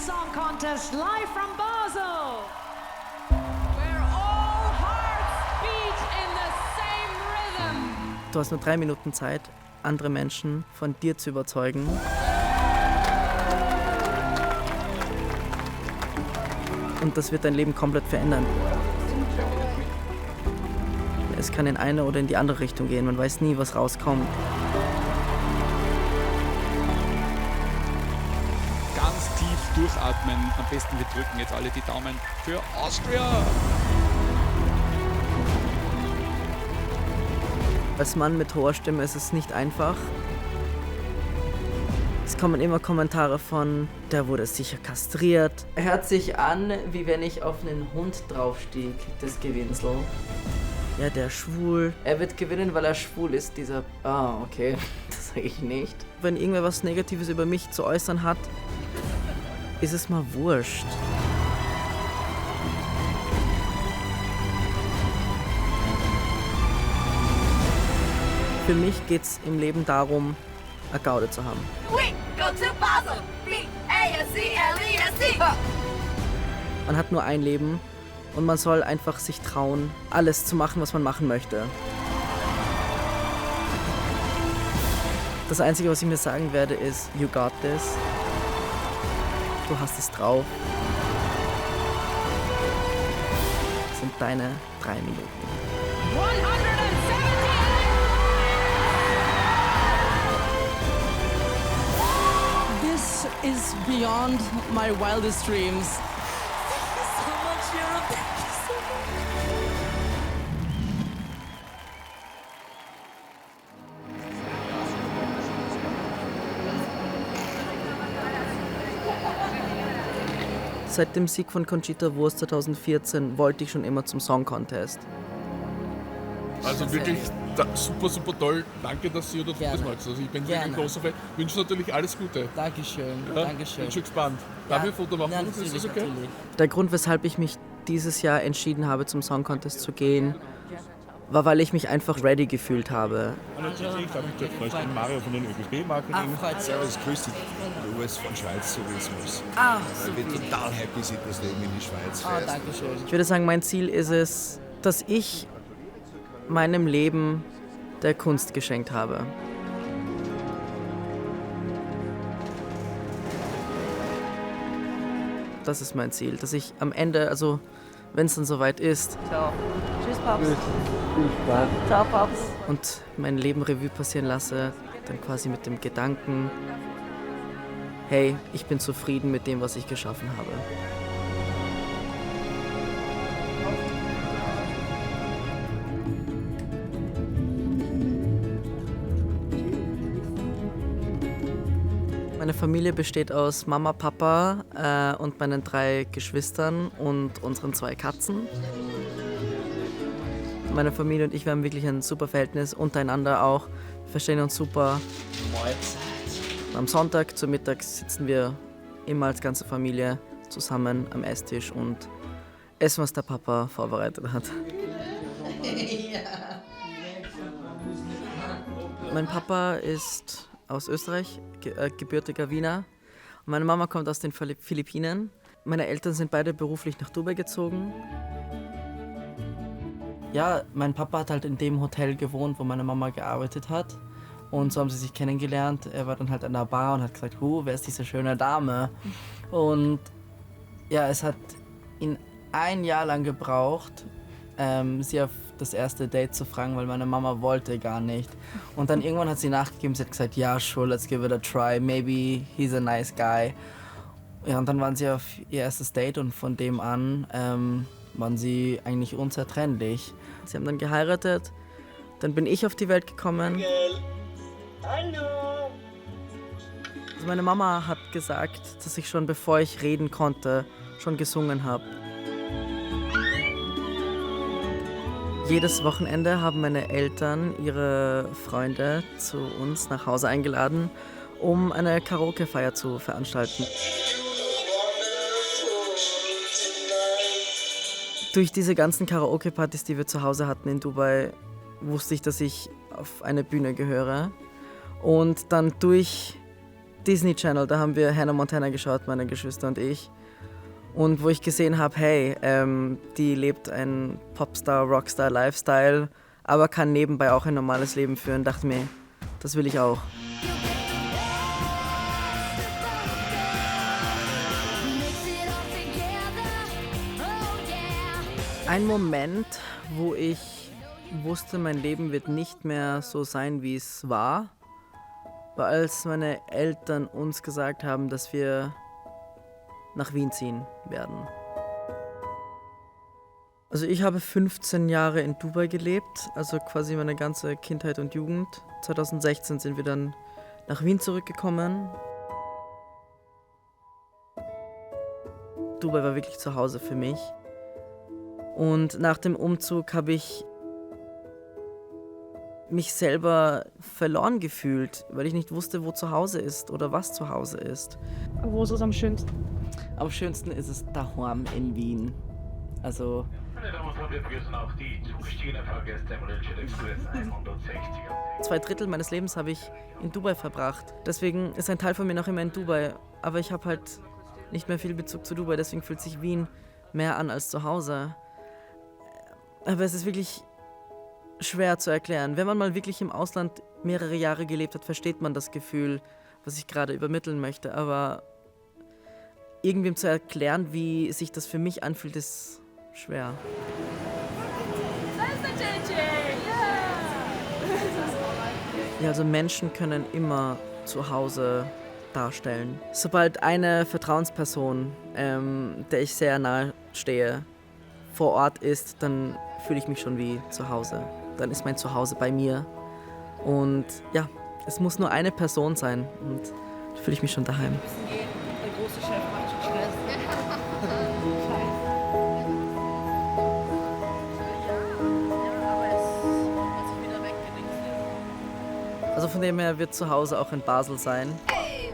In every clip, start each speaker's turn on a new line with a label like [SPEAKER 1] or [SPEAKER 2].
[SPEAKER 1] Song Contest live from Basel, where all hearts beat in the same rhythm.
[SPEAKER 2] Du hast nur 3 Minuten Zeit, andere Menschen von dir zu überzeugen. Und das wird dein Leben komplett verändern. Es kann in eine oder in die andere Richtung gehen. Man weiß nie, was rauskommt.
[SPEAKER 3] Ganz tief durchatmen. Am besten wir drücken jetzt alle die Daumen für Austria.
[SPEAKER 2] Als Mann mit hoher Stimme ist es nicht einfach. Es kommen immer Kommentare von, der wurde sicher kastriert. Er hört sich an, wie wenn ich auf einen Hund draufstieg, das Gewinsel. Ja, der ist schwul. Er wird gewinnen, weil er schwul ist, dieser... Ah, okay, das sage ich nicht. Wenn irgendwer was Negatives über mich zu äußern hat, ist es mal wurscht. Für mich geht's im Leben darum, eine Gaude zu haben.
[SPEAKER 4] We go to Basel, B-A-S-E-L-E-S-E.
[SPEAKER 2] Man hat nur ein Leben und man soll einfach sich trauen, alles zu machen, was man machen möchte. Das Einzige, was ich mir sagen werde, ist, you got this. Du hast es drauf. Das sind deine 3 Minuten.
[SPEAKER 1] 178!
[SPEAKER 5] This is beyond my wildest dreams.
[SPEAKER 2] Seit dem Sieg von Conchita Wurst 2014 wollte ich schon immer zum Song Contest.
[SPEAKER 6] Also wirklich super, super toll. Danke, dass Sie das macht. Also ich bin wirklich ein großer Fan. Ich wünsche natürlich alles Gute.
[SPEAKER 5] Dankeschön,
[SPEAKER 6] Ja,
[SPEAKER 5] Dankeschön.
[SPEAKER 6] Bin schon gespannt. Darf ich ein Foto machen?
[SPEAKER 5] Ja,
[SPEAKER 6] Ist
[SPEAKER 5] natürlich,
[SPEAKER 6] das okay?
[SPEAKER 5] natürlich.
[SPEAKER 2] Der Grund, weshalb ich mich dieses Jahr entschieden habe, zum Song Contest zu gehen, war, weil ich mich einfach ready gefühlt habe.
[SPEAKER 7] Hallo Gigi, ich darf mich kurz vorstellen, Mario von den ÖGB-Marketing.
[SPEAKER 8] Servus, grüß dich. Louis von Schweiz, so wie es muss. Ich bin total happy, dass du eben in die Schweiz fährst.
[SPEAKER 5] Dankeschön.
[SPEAKER 2] Ich würde sagen, mein Ziel ist es, dass ich meinem Leben der Kunst geschenkt habe. Das ist mein Ziel, dass ich am Ende, also wenn es dann soweit ist,
[SPEAKER 5] Ciao. Tschüss, Paps. Ciao, Paps.
[SPEAKER 2] und mein Leben Revue passieren lasse, dann quasi mit dem Gedanken, hey, ich bin zufrieden mit dem, was ich geschaffen habe. Meine Familie besteht aus Mama, Papa und meinen 3 Geschwistern und unseren 2 Katzen. Meine Familie und ich, wir haben wirklich ein super Verhältnis untereinander auch. Wir verstehen uns super. Am Sonntag zum Mittag sitzen wir immer als ganze Familie zusammen am Esstisch und essen, was der Papa vorbereitet hat. Mein Papa ist aus Österreich, gebürtiger Wiener. Und meine Mama kommt aus den Philippinen. Meine Eltern sind beide beruflich nach Dubai gezogen. Ja, mein Papa hat halt in dem Hotel gewohnt, wo meine Mama gearbeitet hat. Und so haben sie sich kennengelernt. Er war dann halt an der Bar und hat gesagt, wer ist diese schöne Dame? Und ja, es hat ihn 1 Jahr lang gebraucht, sie auf das erste Date zu fragen, weil meine Mama wollte gar nicht. Und dann irgendwann hat sie nachgegeben, sie hat gesagt, ja, sure, let's give it a try, maybe he's a nice guy. Ja, und dann waren sie auf ihr erstes Date und von dem an waren sie eigentlich unzertrennlich. Sie haben dann geheiratet, dann bin ich auf die Welt gekommen.
[SPEAKER 4] Hallo.
[SPEAKER 2] Also meine Mama hat gesagt, dass ich schon bevor ich reden konnte, schon gesungen habe. Jedes Wochenende haben meine Eltern ihre Freunde zu uns nach Hause eingeladen, um eine Karaoke-Feier zu veranstalten. Durch diese ganzen Karaoke-Partys, die wir zu Hause hatten in Dubai, wusste ich, dass ich auf eine Bühne gehöre. Und dann durch Disney Channel, da haben wir Hannah Montana geschaut, meine Geschwister und ich. Und wo ich gesehen habe, hey, die lebt ein Popstar, Rockstar Lifestyle, aber kann nebenbei auch ein normales Leben führen, dachte mir, das will ich auch. Ein Moment, wo ich wusste, mein Leben wird nicht mehr so sein, wie es war, als meine Eltern uns gesagt haben, dass wir nach Wien ziehen werden. Also ich habe 15 Jahre in Dubai gelebt, also quasi meine ganze Kindheit und Jugend. 2016 sind wir dann nach Wien zurückgekommen. Dubai war wirklich zu Hause für mich. Und nach dem Umzug habe ich mich selber verloren gefühlt, weil ich nicht wusste, wo zu Hause ist oder was zu Hause ist.
[SPEAKER 9] Wo ist es am schönsten?
[SPEAKER 2] Am schönsten ist es daheim in Wien. Also
[SPEAKER 10] Meine Damen und Herren, wir begrüßen auch die zugestiegenen Fahrgäste im Railjet Express 160.
[SPEAKER 2] 2/3 meines Lebens habe ich in Dubai verbracht. Deswegen ist ein Teil von mir noch immer in Dubai. Aber ich habe halt nicht mehr viel Bezug zu Dubai, deswegen fühlt sich Wien mehr an als zu Hause. Aber es ist wirklich schwer zu erklären. Wenn man mal wirklich im Ausland mehrere Jahre gelebt hat, versteht man das Gefühl, was ich gerade übermitteln möchte. Aber irgendwem zu erklären, wie sich das für mich anfühlt, ist schwer. Ja, also Menschen können immer zu Hause darstellen. Sobald eine Vertrauensperson, der ich sehr nahe stehe, vor Ort ist, dann fühle ich mich schon wie zu Hause. Dann ist mein Zuhause bei mir. Und ja, es muss nur eine Person sein und da fühle ich mich schon daheim.
[SPEAKER 9] Der große Chef macht schon Stress.
[SPEAKER 2] Also von dem her wird zu Hause auch in Basel sein.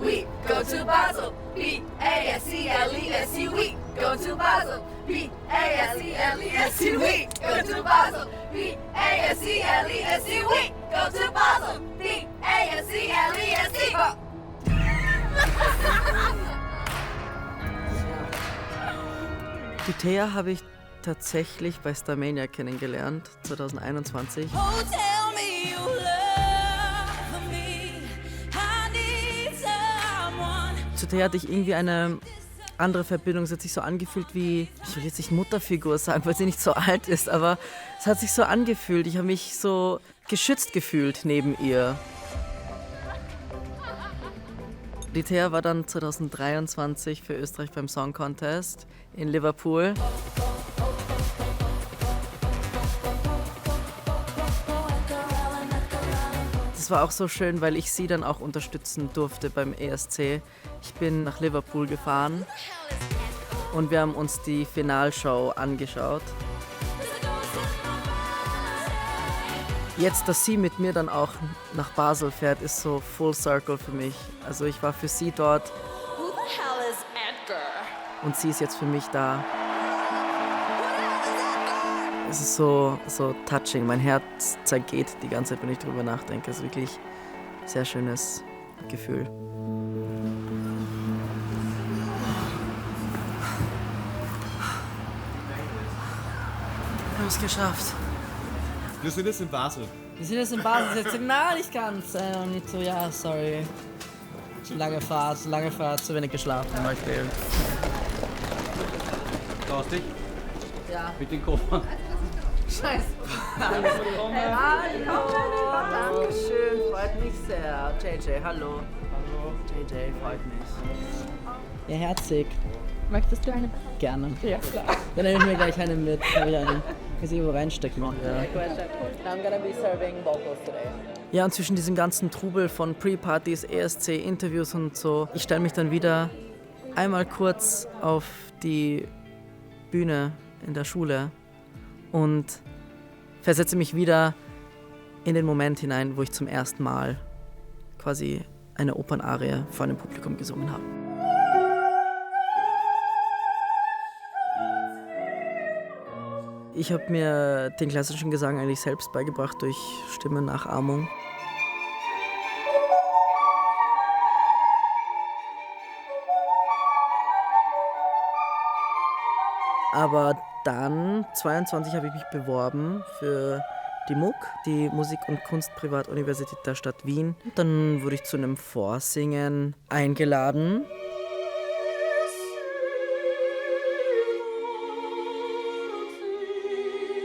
[SPEAKER 4] We go to Basel. B-A-S-E-L-E-S-U. We go to Basel. B-A-S-E-L-E-S-U. We go to Basel. B-A-S-E-L-E-S-U. We go to Basel. B-A-S-E-L-E-S-U.
[SPEAKER 2] Die Thea habe ich tatsächlich bei Starmania kennengelernt, 2021. Zu Thea hatte ich irgendwie eine andere Verbindung. Es hat sich so angefühlt wie, ich will jetzt nicht Mutterfigur sagen, weil sie nicht so alt ist, aber es hat sich so angefühlt. Ich habe mich so geschützt gefühlt neben ihr. Die Thea war dann 2023 für Österreich beim Song Contest in Liverpool. Das war auch so schön, weil ich sie dann auch unterstützen durfte beim ESC. Ich bin nach Liverpool gefahren und wir haben uns die Finalshow angeschaut. Jetzt, dass sie mit mir dann auch nach Basel fährt, ist so full circle für mich. Also ich war für sie dort und sie ist jetzt für mich da. Es ist so touching. Mein Herz zergeht die ganze Zeit, wenn ich drüber nachdenke. Es ist wirklich ein sehr schönes Gefühl. Wir haben es geschafft.
[SPEAKER 7] Wir sind jetzt in Basel.
[SPEAKER 2] Wir sind jetzt in Basel. Jetzt na, nicht ganz. Nicht so, ja, sorry. Lange Fahrt, zu wenig geschlafen zum Beispiel.
[SPEAKER 11] Traust dich?
[SPEAKER 2] Ja.
[SPEAKER 11] Mit den Koffern.
[SPEAKER 2] Scheiße. Hallo. Dankeschön, freut mich sehr. JJ, hallo. Hallo. JJ, freut mich. Ja, herzig.
[SPEAKER 9] Möchtest du eine?
[SPEAKER 2] Gerne.
[SPEAKER 9] Ja, klar.
[SPEAKER 2] Dann nehme ich mir gleich eine mit. Kann ich irgendwo reinstecken. Ja. I'm gonna be serving vocals today. Ja, und zwischen diesem ganzen Trubel von Pre-Partys, ESC, Interviews und so, ich stelle mich dann wieder einmal kurz auf die Bühne in der Schule und versetze mich wieder in den Moment hinein, wo ich zum ersten Mal quasi eine Opernarie vor einem Publikum gesungen habe. Ich habe mir den klassischen Gesang eigentlich selbst beigebracht durch Stimmennachahmung. Aber dann, 22, habe ich mich beworben für die MUK, die Musik- und Kunstprivatuniversität der Stadt Wien. Dann wurde ich zu einem Vorsingen eingeladen.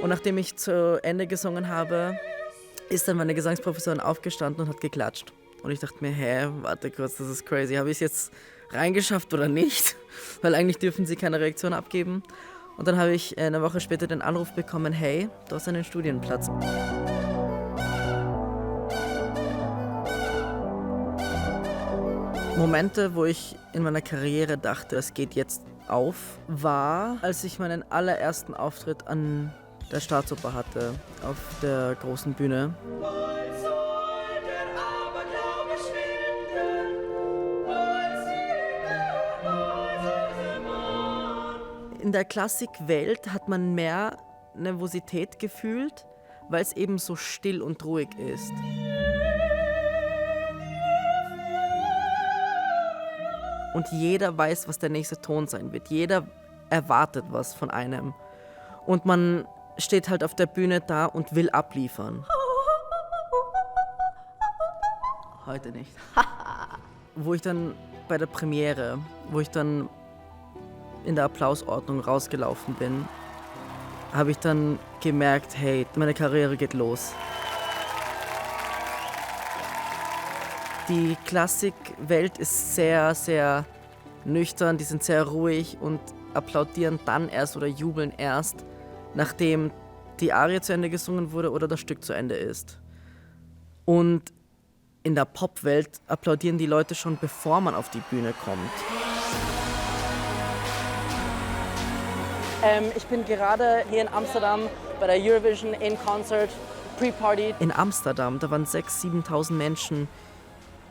[SPEAKER 2] Und nachdem ich zu Ende gesungen habe, ist dann meine Gesangsprofessorin aufgestanden und hat geklatscht. Und ich dachte mir, warte kurz, das ist crazy. Habe ich es jetzt reingeschafft oder nicht? Weil eigentlich dürfen sie keine Reaktion abgeben. Und dann habe ich eine Woche später den Anruf bekommen, hey, du hast einen Studienplatz. Momente, wo ich in meiner Karriere dachte, es geht jetzt auf, war, als ich meinen allerersten Auftritt an der Staatsoper hatte, auf der großen Bühne. In der Klassikwelt hat man mehr Nervosität gefühlt, weil es eben so still und ruhig ist. Und jeder weiß, was der nächste Ton sein wird. Jeder erwartet was von einem. Und man steht halt auf der Bühne da und will abliefern. Heute nicht. Wo ich dann bei der Premiere, wo ich dann in der Applausordnung rausgelaufen bin, habe ich dann gemerkt, hey, meine Karriere geht los. Die Klassikwelt ist sehr, sehr nüchtern, die sind sehr ruhig und applaudieren dann erst oder jubeln erst, nachdem die Arie zu Ende gesungen wurde oder das Stück zu Ende ist. Und in der Popwelt applaudieren die Leute schon, bevor man auf die Bühne kommt. Ich bin gerade hier in Amsterdam bei der Eurovision in Concert Pre-Party. In Amsterdam, da waren 6.000, 7.000 Menschen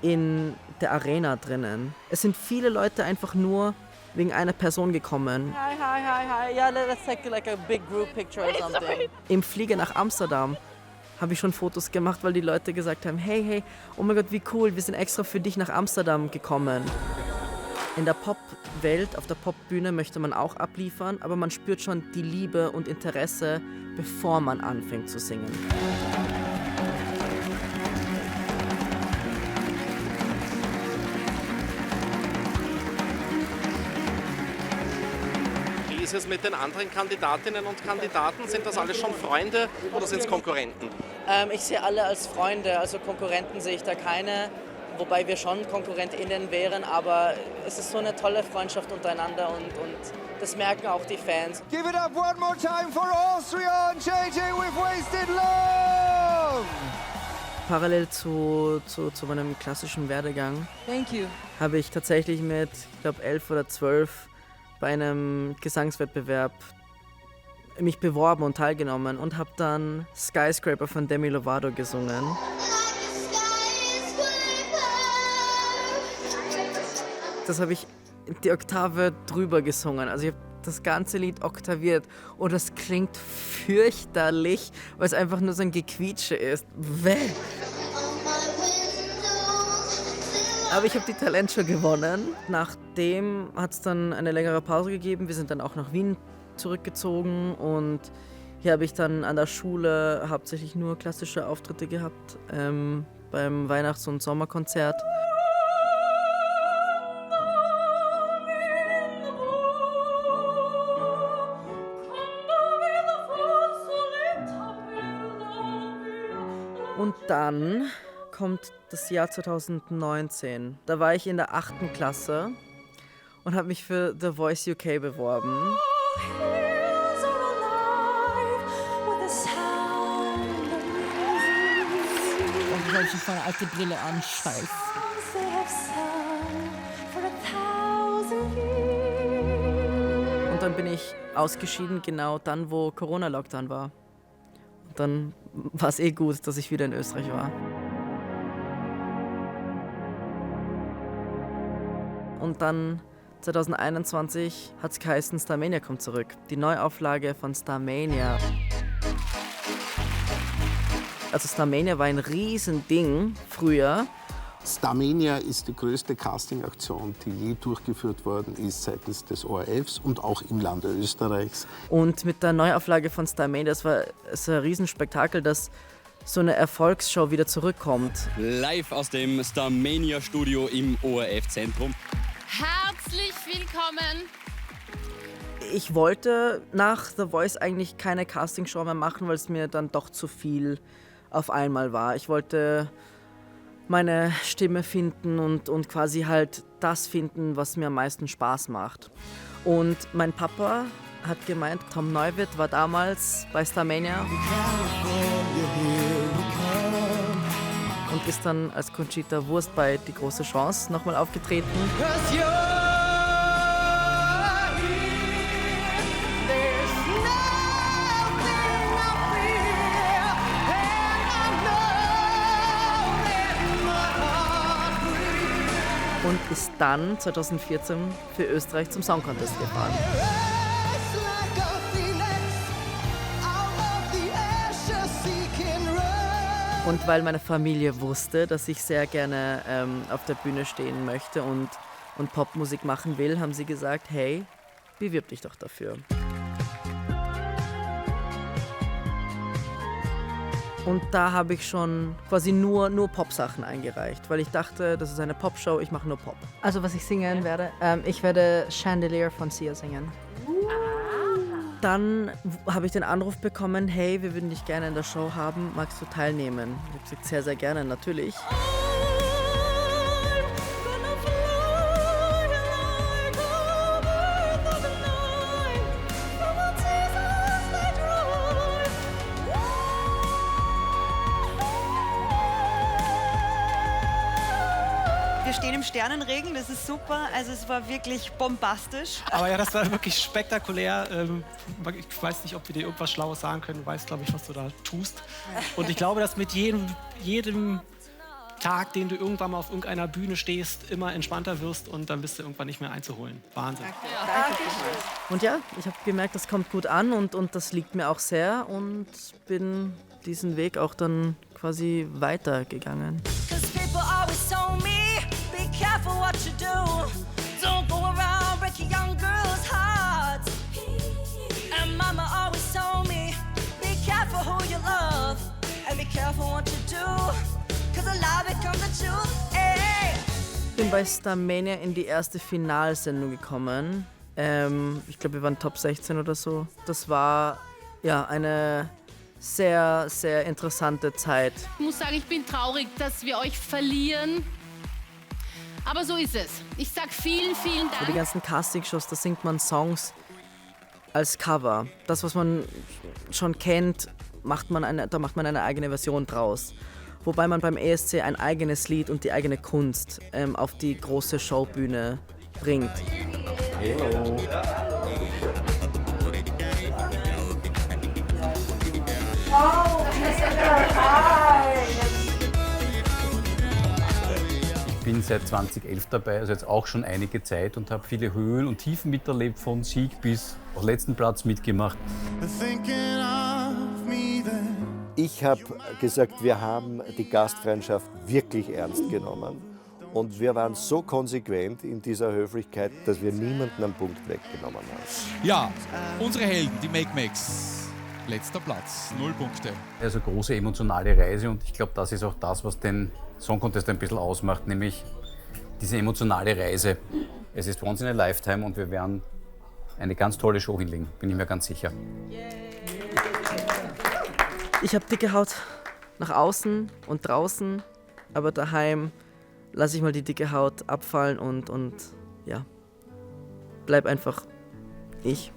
[SPEAKER 2] in der Arena drinnen. Es sind viele Leute einfach nur wegen einer Person gekommen. Hi. Yeah, let's take like a big group picture or something. Im Flieger nach Amsterdam habe ich schon Fotos gemacht, weil die Leute gesagt haben, hey, oh mein Gott, wie cool, wir sind extra für dich nach Amsterdam gekommen. In der Popwelt, auf der Popbühne möchte man auch abliefern, aber man spürt schon die Liebe und Interesse, bevor man anfängt zu singen.
[SPEAKER 11] Wie ist es mit den anderen Kandidatinnen und Kandidaten? Sind das alles schon Freunde oder sind es Konkurrenten?
[SPEAKER 2] Ich sehe alle als Freunde, also Konkurrenten sehe ich da keine. Wobei wir schon KonkurrentInnen wären, aber es ist so eine tolle Freundschaft untereinander und das merken auch die Fans.
[SPEAKER 12] Give it up one more time for Austria and JJ with Wasted Love!
[SPEAKER 2] Parallel zu meinem klassischen Werdegang habe ich tatsächlich mit, ich glaube 11 oder 12 bei einem Gesangswettbewerb mich beworben und teilgenommen und habe dann Skyscraper von Demi Lovato gesungen. Das habe ich die Oktave drüber gesungen. Also ich habe das ganze Lied oktaviert und das klingt fürchterlich, weil es einfach nur so ein Gequietsche ist. Aber ich habe die Talentshow gewonnen. Nachdem hat es dann eine längere Pause gegeben. Wir sind dann auch nach Wien zurückgezogen und hier habe ich dann an der Schule hauptsächlich nur klassische Auftritte gehabt, beim Weihnachts- und Sommerkonzert. Und dann kommt das Jahr 2019. Da war ich in der 8. Klasse und habe mich für The Voice UK beworben. Und ich habe schon eine alte Brille an, scheiße. Und dann bin ich ausgeschieden, genau dann, wo Corona-Lockdown war. Und dann war es gut, dass ich wieder in Österreich war. Und dann 2021 hat es geheißen, Starmania kommt zurück. Die Neuauflage von Starmania. Also Starmania war ein Riesending früher.
[SPEAKER 13] Starmania ist die größte Castingaktion, die je durchgeführt worden ist seitens des ORFs und auch im Lande Österreichs.
[SPEAKER 2] Und mit der Neuauflage von Starmania, das war ein Riesenspektakel, dass so eine Erfolgsshow wieder zurückkommt.
[SPEAKER 14] Live aus dem Starmania-Studio im ORF-Zentrum.
[SPEAKER 1] Herzlich willkommen.
[SPEAKER 2] Ich wollte nach The Voice eigentlich keine Castingshow mehr machen, weil es mir dann doch zu viel auf einmal war. Ich wollte meine Stimme finden und quasi halt das finden, was mir am meisten Spaß macht. Und mein Papa hat gemeint, Tom Neuwirth war damals bei Starmania und ist dann als Conchita Wurst bei Die große Chance nochmal aufgetreten. Und ist dann 2014 für Österreich zum Song Contest gefahren. Und weil meine Familie wusste, dass ich sehr gerne auf der Bühne stehen möchte und Popmusik machen will, haben sie gesagt, hey, bewirb dich doch dafür. Und da habe ich schon quasi nur Pop-Sachen eingereicht, weil ich dachte, das ist eine Pop-Show, ich mache nur Pop. Also was ich singen werde, ich werde Chandelier von Sia singen. Dann habe ich den Anruf bekommen, hey, wir würden dich gerne in der Show haben, magst du teilnehmen? Ich habe gesagt, sehr, sehr gerne, natürlich.
[SPEAKER 15] Wir stehen im Sternenregen, das ist super. Also es war wirklich bombastisch.
[SPEAKER 16] Aber ja, das war wirklich spektakulär. Ich weiß nicht, ob wir dir irgendwas Schlaues sagen können. Du weißt, glaube ich, was du da tust. Und ich glaube, dass mit jedem Tag, den du irgendwann mal auf irgendeiner Bühne stehst, immer entspannter wirst und dann bist du irgendwann nicht mehr einzuholen. Wahnsinn.
[SPEAKER 15] Danke.
[SPEAKER 2] Und ja, ich habe gemerkt, das kommt gut an und das liegt mir auch sehr und bin diesen Weg auch dann quasi weitergegangen.
[SPEAKER 17] Careful what you do. Don't go around breaking young girls' hearts. And Mama always told me, be careful who you love and be careful what you do. 'Cause a lie becomes the truth. Hey.
[SPEAKER 2] Ich bin bei Starmania in die erste Finalsendung gekommen. Ich glaube, wir waren Top 16 oder so. Das war ja eine sehr, sehr interessante Zeit.
[SPEAKER 1] Ich muss sagen, ich bin traurig, dass wir euch verlieren. Aber so ist es. Ich sag vielen, vielen Dank.
[SPEAKER 2] Für die ganzen Castingshows, da singt man Songs als Cover. Das, was man schon kennt, macht man eine eigene Version draus. Wobei man beim ESC ein eigenes Lied und die eigene Kunst auf die große Showbühne bringt.
[SPEAKER 7] Hello.
[SPEAKER 18] Ich bin seit 2011 dabei, also jetzt auch schon einige Zeit und habe viele Höhen und Tiefen miterlebt, von Sieg bis auf letzten Platz mitgemacht.
[SPEAKER 19] Ich habe gesagt, wir haben die Gastfreundschaft wirklich ernst genommen und wir waren so konsequent in dieser Höflichkeit, dass wir niemanden einen Punkt weggenommen haben.
[SPEAKER 3] Ja, unsere Helden, die Make-Makes. Letzter Platz, 0 Punkte.
[SPEAKER 18] Also große emotionale Reise und ich glaube, das ist auch das, was den Song Contest ein bisschen ausmacht, nämlich diese emotionale Reise. Es ist once in a lifetime und wir werden eine ganz tolle Show hinlegen, bin ich mir ganz sicher.
[SPEAKER 2] Ich habe dicke Haut nach außen und draußen, aber daheim lasse ich mal die dicke Haut abfallen und ja, bleib einfach ich.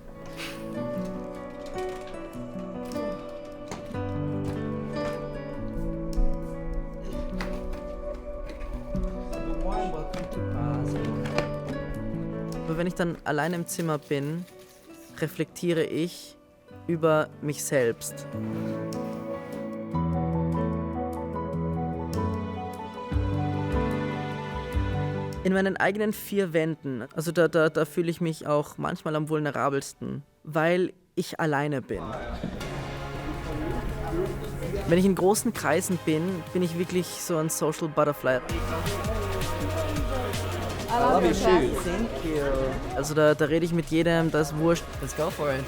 [SPEAKER 2] Aber wenn ich dann allein im Zimmer bin, reflektiere ich über mich selbst. In meinen eigenen 4 Wänden, also da fühle ich mich auch manchmal am vulnerabelsten, weil ich alleine bin. Wenn ich in großen Kreisen bin ich wirklich so ein Social Butterfly.
[SPEAKER 5] I love your shoes. Thank you.
[SPEAKER 2] Also da rede ich mit jedem, das ist wurscht.
[SPEAKER 5] Let's go for it.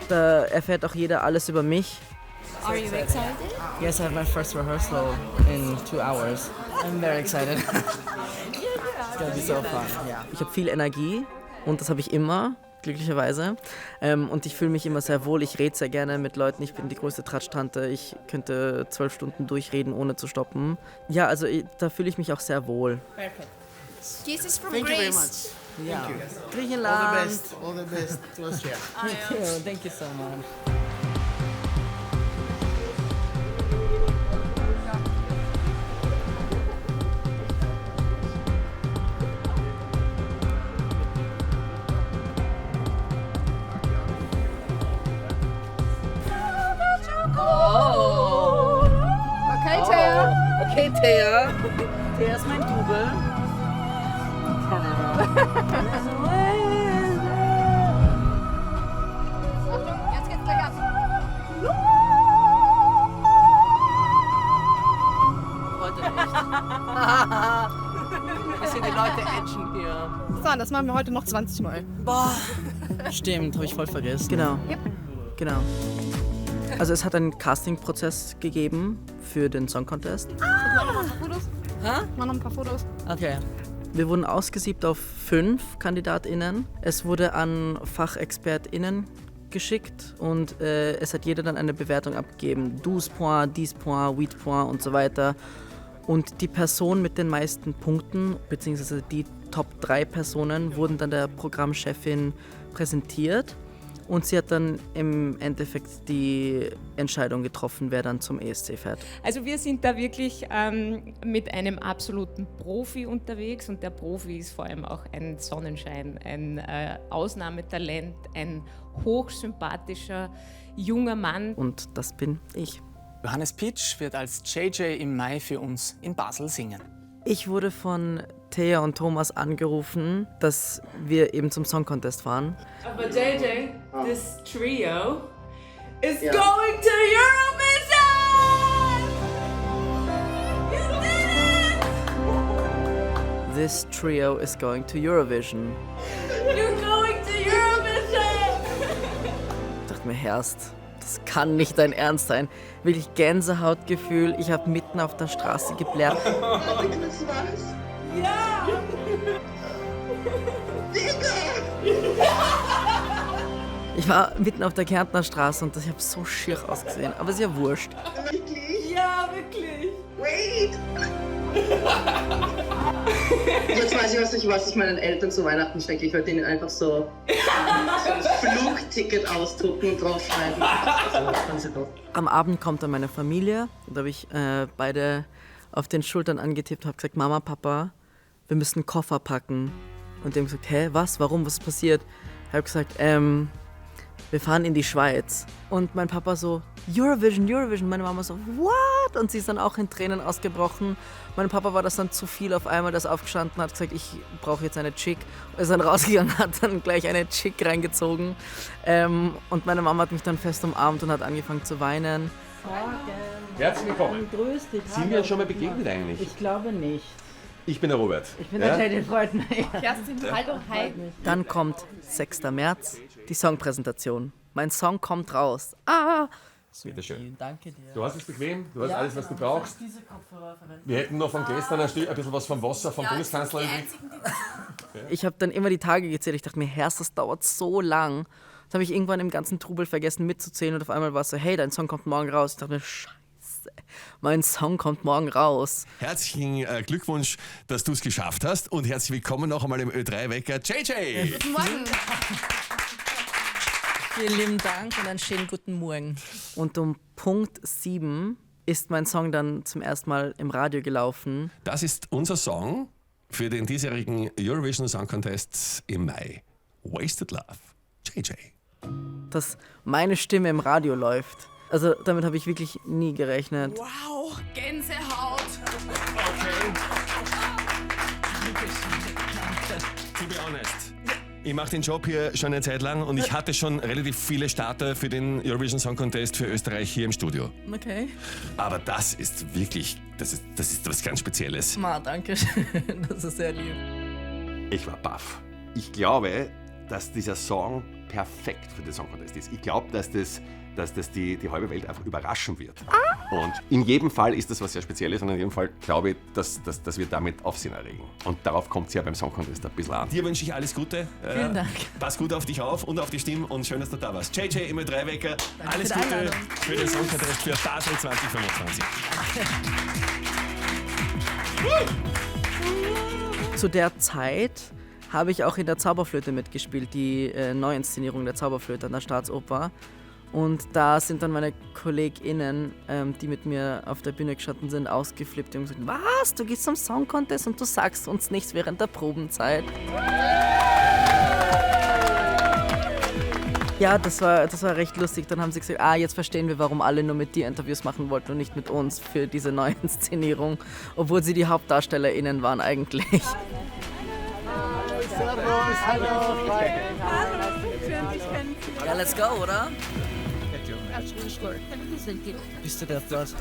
[SPEAKER 2] Da erfährt auch jeder alles über mich.
[SPEAKER 9] Are you excited?
[SPEAKER 2] Yes, I have my first rehearsal in 2 hours. I'm very excited. It's gonna be so fun. Yeah. Ich habe viel Energie und das habe ich immer, glücklicherweise. Und ich fühle mich immer sehr wohl. Ich rede sehr gerne mit Leuten. Ich bin die größte Tratsch-Tante. Ich könnte 12 Stunden durchreden, ohne zu stoppen. Ja, also da fühle ich mich auch sehr wohl.
[SPEAKER 9] Perfect.
[SPEAKER 4] Kisses from
[SPEAKER 5] Thank you very
[SPEAKER 4] Greece.
[SPEAKER 5] much.
[SPEAKER 2] Ja.
[SPEAKER 5] Thank you.
[SPEAKER 2] Griechenland.
[SPEAKER 5] All the best to Austria.
[SPEAKER 2] Thank you so much.
[SPEAKER 4] Oh. Okay, Thea.
[SPEAKER 2] Okay, Thea. Thea ist mein Double.
[SPEAKER 4] Jetzt geht's gleich ab.
[SPEAKER 2] Heute nicht. Was sind die Leute edgen hier?
[SPEAKER 9] So, das machen wir heute noch 20 Mal.
[SPEAKER 2] Boah. Stimmt, habe ich voll vergessen. Genau.
[SPEAKER 9] Yep.
[SPEAKER 2] Genau. Also es hat einen Casting-Prozess gegeben für den Song Contest.
[SPEAKER 9] Ich mach noch ein paar Fotos.
[SPEAKER 2] Hä?
[SPEAKER 9] Mach noch ein paar Fotos.
[SPEAKER 2] Okay. Wir wurden ausgesiebt auf 5 KandidatInnen. Es wurde an FachexpertInnen geschickt und es hat jeder dann eine Bewertung abgegeben. 12 points, 10 points, 8 points und so weiter. Und die Person mit den meisten Punkten, beziehungsweise die Top 3 Personen, wurden dann der Programmchefin präsentiert. Und sie hat dann im Endeffekt die Entscheidung getroffen, wer dann zum ESC fährt.
[SPEAKER 1] Also wir sind da wirklich mit einem absoluten Profi unterwegs und der Profi ist vor allem auch ein Sonnenschein, ein Ausnahmetalent, ein hochsympathischer junger Mann.
[SPEAKER 2] Und das bin ich.
[SPEAKER 20] Johannes Pitsch wird als JJ im Mai für uns in Basel singen.
[SPEAKER 2] Ich wurde von Thea und Thomas angerufen, dass wir eben zum Song Contest fahren.
[SPEAKER 1] Aber JJ, this trio is going to Eurovision! You did it!
[SPEAKER 2] This trio is going to Eurovision.
[SPEAKER 1] You're going to Eurovision!
[SPEAKER 2] Ich dachte mir, Herrst, das kann nicht dein Ernst sein. Wirklich Gänsehautgefühl. Ich habe mitten auf der Straße geblärt.
[SPEAKER 1] Ja!
[SPEAKER 2] Ich war mitten auf der Kärntner Straße und ich habe so schier ausgesehen. Aber ist ja wurscht.
[SPEAKER 1] Ja, wirklich!
[SPEAKER 4] Wait! Jetzt weiß ich, was ich meinen Eltern zu Weihnachten schenke. Ich wollte ihnen einfach so ein Flugticket ausdrucken und draufschreiben.
[SPEAKER 2] Am Abend kommt dann meine Familie und da habe ich beide auf den Schultern angetippt und habe gesagt, Mama, Papa, wir müssen einen Koffer packen. Und die haben gesagt, hä, was, warum, was ist passiert? Ich habe gesagt, wir fahren in die Schweiz. Und mein Papa so, Eurovision, Eurovision. Meine Mama so, what? Und sie ist dann auch in Tränen ausgebrochen. Mein Papa war das dann zu viel auf einmal, das aufgestanden hat gesagt, ich brauche jetzt eine Chick. Ist dann rausgegangen, hat dann gleich eine Chick reingezogen. Und meine Mama hat mich dann fest umarmt und hat angefangen zu weinen.
[SPEAKER 7] Herzlich willkommen.
[SPEAKER 2] Grüß dich.
[SPEAKER 7] Sind wir uns schon mal begegnet eigentlich?
[SPEAKER 2] Ich glaube nicht.
[SPEAKER 7] Ich bin der Robert.
[SPEAKER 2] Ich bin der JJ, freut mich.
[SPEAKER 9] Kerstin, hallo, hi.
[SPEAKER 2] Dann kommt 6. März, die Songpräsentation. Mein Song kommt raus.
[SPEAKER 7] Bitte schön.
[SPEAKER 2] Danke dir.
[SPEAKER 7] Du hast es bequem, du hast alles, was du
[SPEAKER 2] kannst
[SPEAKER 7] brauchst.
[SPEAKER 2] diese Kopfhörer verwenden.
[SPEAKER 7] Wir hätten noch von gestern ein bisschen was vom Wasser vom Bundeskanzler übrig.
[SPEAKER 2] Ich habe dann immer die Tage gezählt. Ich dachte mir, Herr, das dauert so lang. Das habe ich irgendwann im ganzen Trubel vergessen mitzuzählen und auf einmal war es so, hey, dein Song kommt morgen raus. Ich dachte mir, Scheiße, mein Song kommt morgen raus.
[SPEAKER 21] Herzlichen Glückwunsch, dass du es geschafft hast und herzlich willkommen noch einmal im Ö3-Wecker, JJ!
[SPEAKER 4] Guten Morgen!
[SPEAKER 2] Vielen lieben Dank und einen schönen guten Morgen. Und um Punkt 7 ist mein Song dann zum ersten Mal im Radio gelaufen.
[SPEAKER 21] Das ist unser Song für den diesjährigen Eurovision Song Contest im Mai. Wasted Love, JJ.
[SPEAKER 2] Dass meine Stimme im Radio läuft. Also damit habe ich wirklich nie gerechnet.
[SPEAKER 4] Wow, Gänsehaut!
[SPEAKER 21] Okay. To be honest, Ich mache den Job hier schon eine Zeit lang und ich hatte schon relativ viele Starter für den Eurovision Song Contest für Österreich hier im Studio.
[SPEAKER 2] Okay.
[SPEAKER 21] Aber das ist wirklich, das ist was ganz Spezielles.
[SPEAKER 2] Danke schön. Das ist sehr lieb.
[SPEAKER 21] Ich war baff. Ich glaube, dass dieser Song perfekt für den Song Contest ist. Ich glaube, dass das die halbe Welt einfach überraschen wird. Und in jedem Fall ist das was sehr Spezielles und in jedem Fall glaube ich, dass wir damit Aufsehen erregen. Und darauf kommt es ja beim Song Contest ein bisschen an. Dir wünsche ich alles Gute.
[SPEAKER 2] Vielen Dank.
[SPEAKER 21] Pass gut auf dich auf und auf die Stimme und schön, dass du da warst. JJ, immer 3 Wecker. Alles Gute für den Song Contest für Basel 2025.
[SPEAKER 2] Zu der Zeit habe ich auch in der Zauberflöte mitgespielt, die Neuinszenierung der Zauberflöte an der Staatsoper. Und da sind dann meine KollegInnen, die mit mir auf der Bühne gestanden sind, ausgeflippt und gesagt, was, du gehst zum Song Contest und du sagst uns nichts während der Probenzeit. Ja, das war recht lustig. Dann haben sie gesagt, jetzt verstehen wir, warum alle nur mit dir Interviews machen wollten und nicht mit uns für diese Neuinszenierung, obwohl sie die HauptdarstellerInnen waren eigentlich.
[SPEAKER 12] Servus, hallo.
[SPEAKER 2] Ja, let's go, oder?
[SPEAKER 5] Bist du der Platz?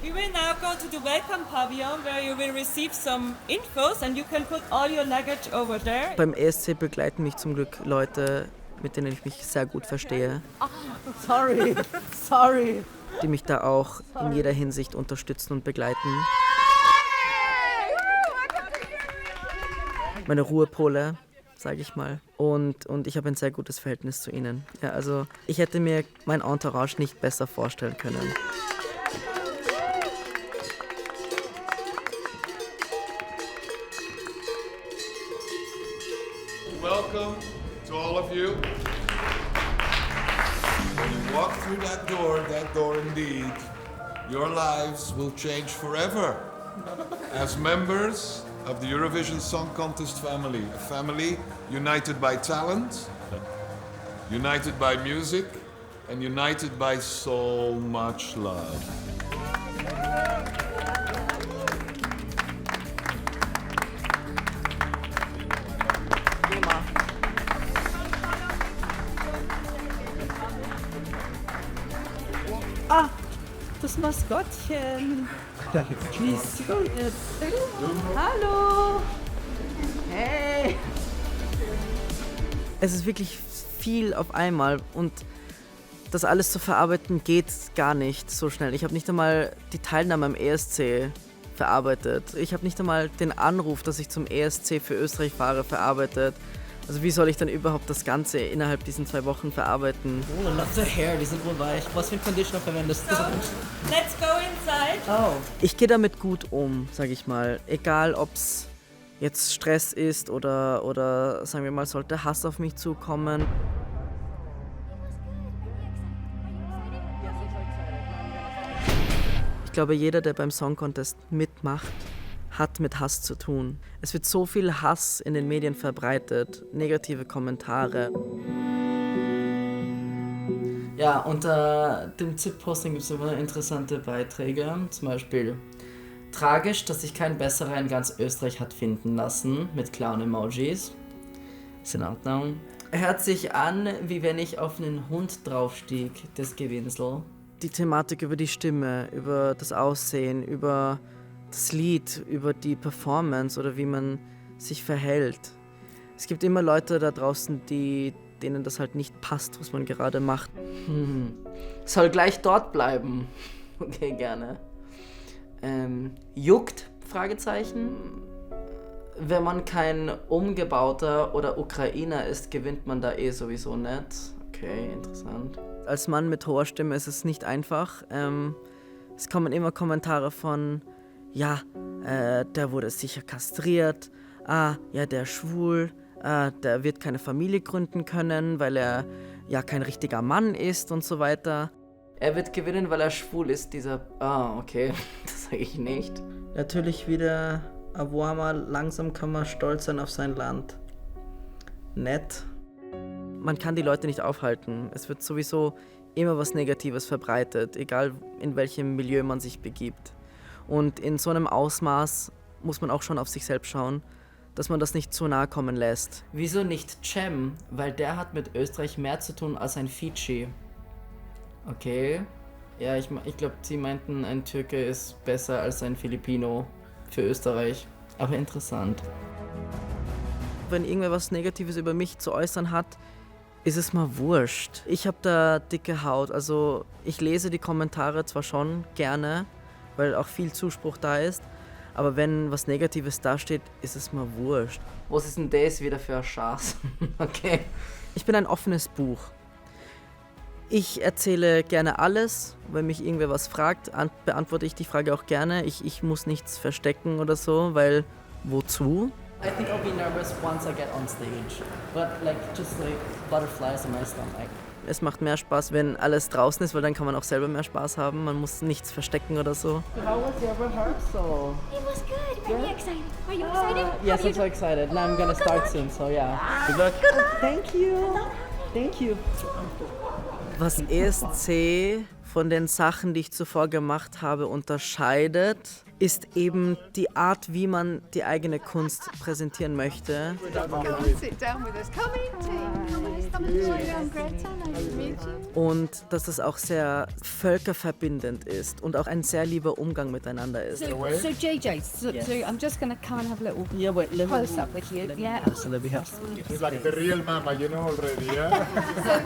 [SPEAKER 17] We will now go to the welcome pavilion where you will receive some infos and you can put all your luggage over there.
[SPEAKER 2] Beim ESC begleiten mich zum Glück Leute, mit denen ich mich sehr gut verstehe.
[SPEAKER 5] Sorry.
[SPEAKER 2] Die mich da auch in jeder Hinsicht unterstützen und begleiten. Meine Ruhepole, sage ich mal. Und ich habe ein sehr gutes Verhältnis zu ihnen. Ja, also ich hätte mir mein Entourage nicht besser vorstellen können.
[SPEAKER 6] Welcome to all of you. When you walk through that door indeed, your lives will change forever. As members of the Eurovision Song Contest family, a family united by talent, united by music, and united by so much love.
[SPEAKER 5] Das Maskottchen. Wie ist Hallo. Hey.
[SPEAKER 2] Es ist wirklich viel auf einmal und das alles zu verarbeiten geht gar nicht so schnell. Ich habe nicht einmal die Teilnahme am ESC verarbeitet. Ich habe nicht einmal den Anruf, dass ich zum ESC für Österreich fahre, verarbeitet. Also wie soll ich dann überhaupt das Ganze innerhalb diesen 2 Wochen verarbeiten?
[SPEAKER 5] Oh, love the hair, die sind wohl weich. Was für ein Conditioner verwendest du?
[SPEAKER 17] Let's go inside.
[SPEAKER 5] Oh.
[SPEAKER 2] Ich gehe damit gut um, sage ich mal. Egal, ob es jetzt Stress ist oder sagen wir mal, sollte Hass auf mich zukommen. Ich glaube, jeder, der beim Song Contest mitmacht, hat mit Hass zu tun. Es wird so viel Hass in den Medien verbreitet, negative Kommentare. Ja, unter dem ZIP-Posting gibt es immer interessante Beiträge, zum Beispiel tragisch, dass sich kein Besserer in ganz Österreich hat finden lassen, mit Clown-Emojis. Ist in Ordnung. Hört sich an, wie wenn ich auf einen Hund draufstieg, das Gewinsel. Die Thematik über die Stimme, über das Aussehen, über das Lied, über die Performance oder wie man sich verhält. Es gibt immer Leute da draußen, denen das halt nicht passt, was man gerade macht. Soll gleich dort bleiben. Okay, gerne. Juckt? Fragezeichen. Wenn man kein Umgebauter oder Ukrainer ist, gewinnt man da sowieso nicht. Okay, interessant. Als Mann mit hoher Stimme ist es nicht einfach. Es kommen immer Kommentare von ja, der wurde sicher kastriert, ja, der ist schwul, der wird keine Familie gründen können, weil er ja kein richtiger Mann ist und so weiter. Er wird gewinnen, weil er schwul ist, dieser... okay, das sage ich nicht. Natürlich wieder Awama, langsam kann man stolz sein auf sein Land. Nett. Man kann die Leute nicht aufhalten. Es wird sowieso immer was Negatives verbreitet, egal in welchem Milieu man sich begibt. Und in so einem Ausmaß muss man auch schon auf sich selbst schauen, dass man das nicht zu nahe kommen lässt. Wieso nicht Cem? Weil der hat mit Österreich mehr zu tun als ein Fidschi. Okay. Ja, ich glaube, sie meinten, ein Türke ist besser als ein Filipino für Österreich. Aber interessant. Wenn irgendwer was Negatives über mich zu äußern hat, ist es mal wurscht. Ich habe da dicke Haut, also ich lese die Kommentare zwar schon gerne, weil auch viel Zuspruch da ist, aber wenn was Negatives dasteht, ist es mal wurscht. Was ist denn das wieder für ein Schatz? Okay. Ich bin ein offenes Buch. Ich erzähle gerne alles. Wenn mich irgendwer was fragt, beantworte ich die Frage auch gerne. Ich muss nichts verstecken oder so, weil wozu? I think I'll be nervous once I get on stage, but just butterflies in my stomach. Es macht mehr Spaß, wenn alles draußen ist, weil dann kann man auch selber mehr Spaß haben. Man muss nichts verstecken oder so.
[SPEAKER 5] How was your rehearsal?
[SPEAKER 8] It was good. Very excited. Are you excited?
[SPEAKER 2] Yes, I'm so excited. Now I'm gonna start soon, so yeah. Good luck.
[SPEAKER 8] Good luck.
[SPEAKER 2] Thank you. Thank you. Was ESC von den Sachen, die ich zuvor gemacht habe, unterscheidet, ist eben die Art, wie man die eigene Kunst präsentieren möchte. Und dass es auch sehr völkerverbindend ist und auch ein sehr lieber Umgang miteinander ist.
[SPEAKER 22] So JJ, so I'm just going to come and have a little close up with you. Yeah.
[SPEAKER 2] So let me have.
[SPEAKER 7] It's like the real mama, you know already, yeah?
[SPEAKER 22] So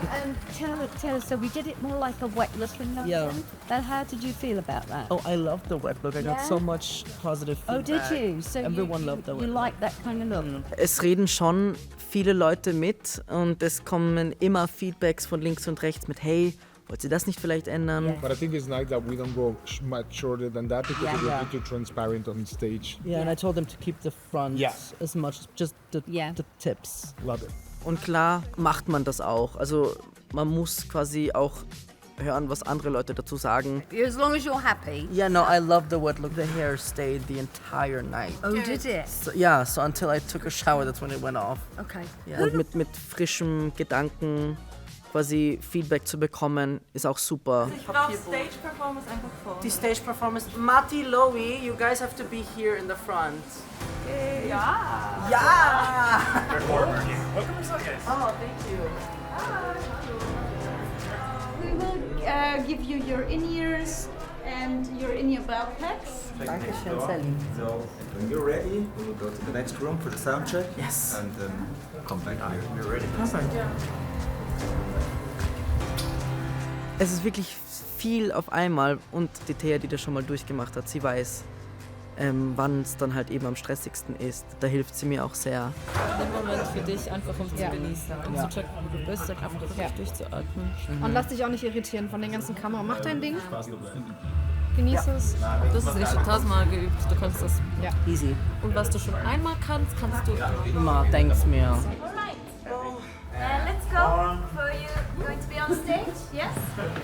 [SPEAKER 22] tell us, so we did it more like a wet look in London.
[SPEAKER 2] Yeah.
[SPEAKER 22] Then how did you feel about that?
[SPEAKER 2] Oh, I loved the wet look. I got so much positive feedback.
[SPEAKER 22] Oh, did you? So
[SPEAKER 2] everyone loved the wet
[SPEAKER 22] look. You like that kind of look?
[SPEAKER 2] Es reden schon viele Leute mit und es kommen immer Feedbacks von links und rechts mit, hey, wollt ihr das nicht vielleicht ändern?
[SPEAKER 7] Yeah. But I think it's nice that we don't go much shorter than that because we're a bit too transparent on stage.
[SPEAKER 2] Yeah, and I told them to keep the front as much as just the tips.
[SPEAKER 7] Love it.
[SPEAKER 2] Und klar macht man das auch. Also man muss quasi auch hören, was andere Leute dazu sagen.
[SPEAKER 22] As long as you're happy.
[SPEAKER 2] Yeah, no, I love the wet look. The hair stayed the entire night.
[SPEAKER 22] Oh, did it?
[SPEAKER 2] So, yeah, so until I took a shower, that's when it went off.
[SPEAKER 22] Okay.
[SPEAKER 2] Yeah. Und mit frischem Gedanken quasi Feedback zu bekommen, ist auch super.
[SPEAKER 23] Ich brauche Stage Performance einfach vor.
[SPEAKER 2] Die Stage Performance. Mati, Loie, you guys have to be here in the front. Okay.
[SPEAKER 23] Ja!
[SPEAKER 2] Ja!
[SPEAKER 23] Oh, thank you. We will give you your in-ears and your in-ear belt packs.
[SPEAKER 2] Dankeschön, Sally.
[SPEAKER 24] So, when you're ready, we will go to the next room for the sound check.
[SPEAKER 2] Yes.
[SPEAKER 24] And then come back here. We're ready.
[SPEAKER 2] Perfect. Es ist wirklich viel auf einmal und die Thea, die das schon mal durchgemacht hat, sie weiß, wann es dann halt eben am stressigsten ist. Da hilft sie mir auch sehr.
[SPEAKER 1] Den Moment für dich einfach um zu genießen, um zu checken, wie du bist, einfach wirklich durchzuatmen.
[SPEAKER 9] Und lass dich auch nicht irritieren von den ganzen Kameras. Mach dein Ding. Genieß es.
[SPEAKER 1] Das ist echt schon 1000-mal geübt. Du kannst das
[SPEAKER 2] easy.
[SPEAKER 1] Und was du schon einmal kannst, kannst du
[SPEAKER 2] immer, denk's mir.
[SPEAKER 8] Let's go. For you going to be on stage? Yes?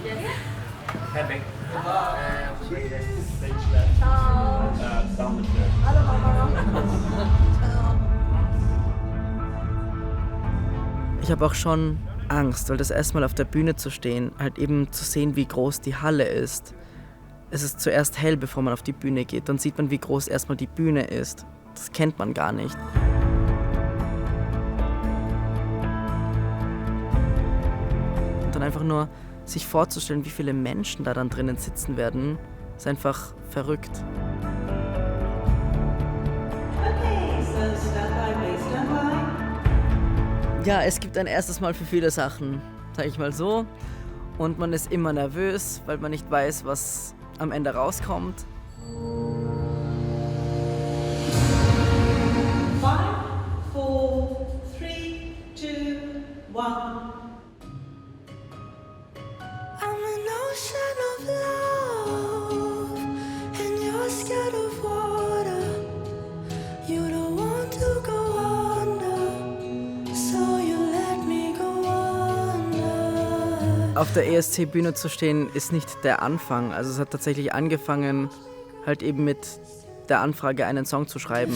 [SPEAKER 8] Yes.
[SPEAKER 24] Happy.
[SPEAKER 2] Ich habe auch schon Angst, weil das erstmal auf der Bühne zu stehen, halt eben zu sehen, wie groß die Halle ist. Es ist zuerst hell, bevor man auf die Bühne geht. Dann sieht man, wie groß erstmal die Bühne ist. Das kennt man gar nicht. Und dann einfach nur sich vorzustellen, wie viele Menschen da dann drinnen sitzen werden, ist einfach verrückt. Ja, es gibt ein erstes Mal für viele Sachen, sage ich mal so. Und man ist immer nervös, weil man nicht weiß, was am Ende rauskommt.
[SPEAKER 23] 5, 4, 3, 2, 1.
[SPEAKER 17] I'm an ocean of love, and you're scared of water. You don't want to go under, so you let me go under.
[SPEAKER 2] Auf der ESC-Bühne zu stehen, ist nicht der Anfang. Also es hat tatsächlich angefangen, halt eben mit der Anfrage, einen Song zu schreiben.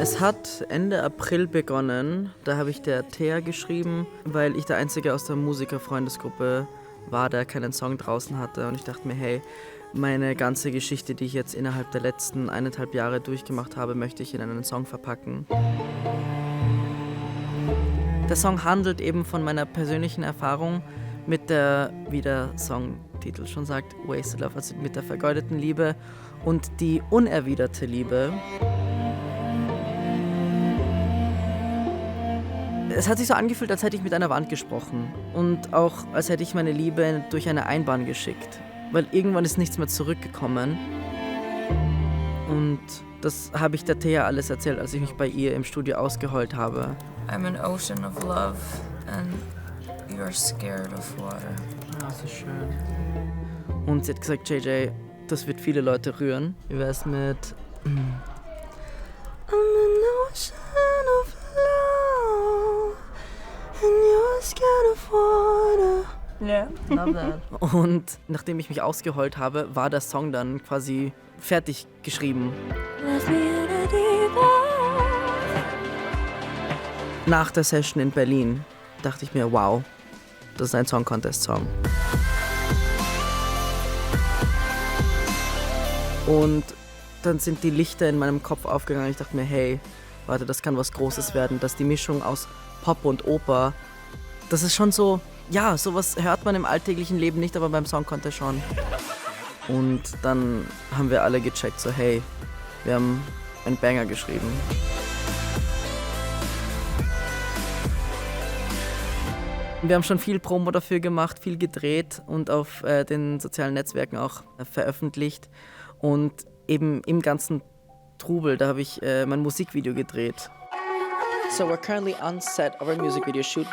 [SPEAKER 2] Es hat Ende April begonnen. Da habe ich der Thea geschrieben, weil ich der Einzige aus der Musikerfreundesgruppe war, der keinen Song draußen hatte. Und ich dachte mir, hey, meine ganze Geschichte, die ich jetzt innerhalb der letzten 1,5 Jahre durchgemacht habe, möchte ich in einen Song verpacken. Der Song handelt eben von meiner persönlichen Erfahrung mit der, wie der Songtitel schon sagt, Wasted Love, also mit der vergeudeten Liebe und die unerwiderte Liebe. Es hat sich so angefühlt, als hätte ich mit einer Wand gesprochen und auch als hätte ich meine Liebe durch eine Einbahn geschickt, weil irgendwann ist nichts mehr zurückgekommen. Und das habe ich der Thea alles erzählt, als ich mich bei ihr im Studio ausgeheult habe.
[SPEAKER 10] I'm an ocean of love and you're scared of water.
[SPEAKER 2] Ah, so schön. Und sie hat gesagt, JJ, das wird viele Leute rühren. Wie wär's mit I'm an ocean of love and you're scared of water.
[SPEAKER 10] Yeah, love that.
[SPEAKER 2] Und nachdem ich mich ausgeheult habe, war der Song dann quasi fertig geschrieben. Nach der Session in Berlin dachte ich mir, wow, das ist ein Song Contest Song. Und dann sind die Lichter in meinem Kopf aufgegangen. Ich dachte mir, hey, warte, das kann was Großes werden. Dass die Mischung aus Pop und Oper, das ist schon so, ja, sowas hört man im alltäglichen Leben nicht, aber beim Song Contest schon. Und dann haben wir alle gecheckt, so hey, wir haben einen Banger geschrieben. Wir haben schon viel Promo dafür gemacht, viel gedreht und auf den sozialen Netzwerken auch veröffentlicht. Und eben im ganzen Trubel, da habe ich mein Musikvideo gedreht. So we're currently on set of our music video shoot.